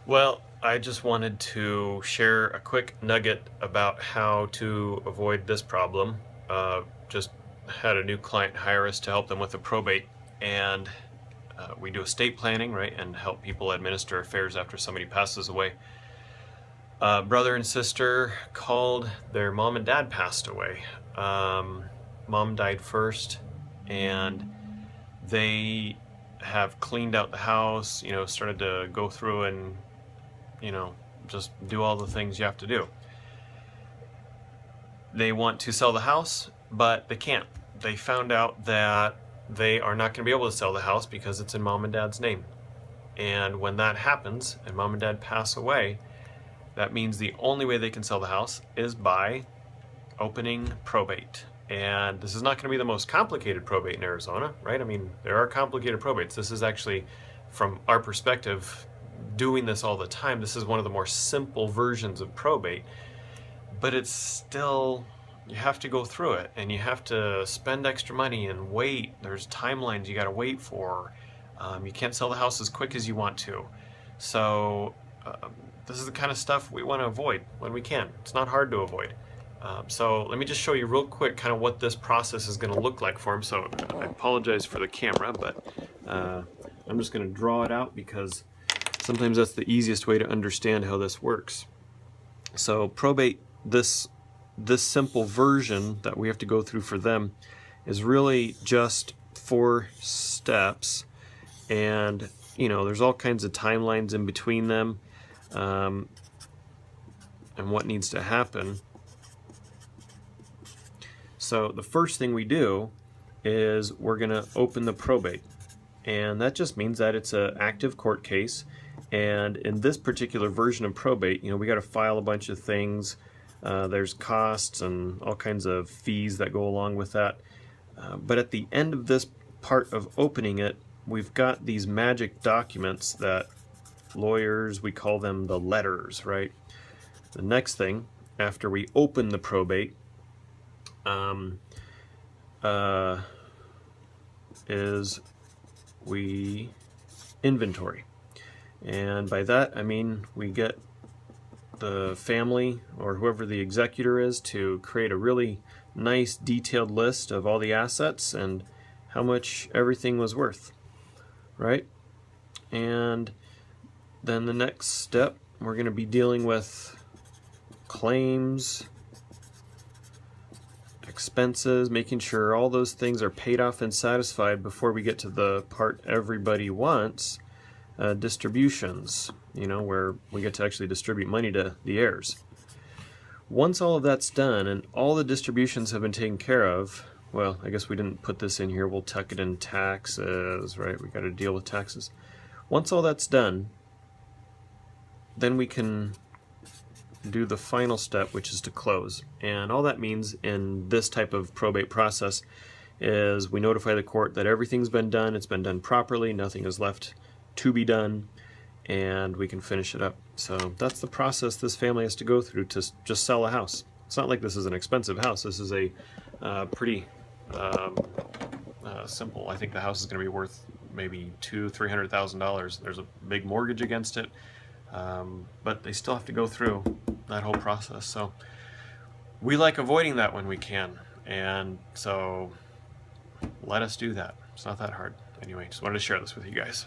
Well, I just wanted to share a quick nugget about how to avoid this problem. Just had a new client hire us to help them with a probate, and we do estate planning, right, and help people administer affairs after somebody passes away. Brother and sister called, their mom and dad passed away. Mom died first, and they have cleaned out the house, started to go through and you know, just do all the things you have to do. They want to sell the house, but they can't. They found out that they are not going to be able to sell the house because it's in mom and dad's name. And when that happens and mom and dad pass away, that means the only way they can sell the house is by opening probate. And this is not going to be the most complicated probate in Arizona, right? I mean, there are complicated probates. This is actually, from our perspective, doing this all the time, this is one of the more simple versions of probate, but it's still, you have to go through it and you have to spend extra money and wait. There's timelines you got to wait for. You can't sell the house as quick as you want to. So this is the kind of stuff we want to avoid when we can. It's not hard to avoid. So let me just show you real quick kind of what this process is going to look like for him. So I apologize for the camera, but I'm just going to draw it out because sometimes that's the easiest way to understand how this works. So probate, this simple version that we have to go through for them is really just 4 steps, and there's all kinds of timelines in between them, and what needs to happen. So the first thing we do is we're going to open the probate, and that just means that it's an active court case. And in this particular version of probate, we got to file a bunch of things. There's costs and all kinds of fees that go along with that. But at the end of this part of opening it, we've got these magic documents that lawyers, we call them the letters, right? The next thing, after we open the probate, is we inventory. And by that, I mean we get the family or whoever the executor is to create a really nice detailed list of all the assets and how much everything was worth, right? And then the next step, we're going to be dealing with claims, expenses, making sure all those things are paid off and satisfied before we get to the part everybody wants. Distributions, where we get to actually distribute money to the heirs. Once all of that's done and all the distributions have been taken care of, well, I guess we didn't put this in here, we'll tuck it in taxes, right? We got to deal with taxes. Once all that's done, then we can do the final step, which is to close. And all that means in this type of probate process is we notify the court that everything's been done, it's been done properly, nothing is left to be done, and we can finish it up. So that's the process this family has to go through to just sell a house. It's not like this is an expensive house. This is a pretty simple. I think the house is going to be worth maybe $200,000-300,000. There's a big mortgage against it, but they still have to go through that whole process. So we like avoiding that when we can, and so let us do that. It's not that hard. Anyway, just wanted to share this with you guys.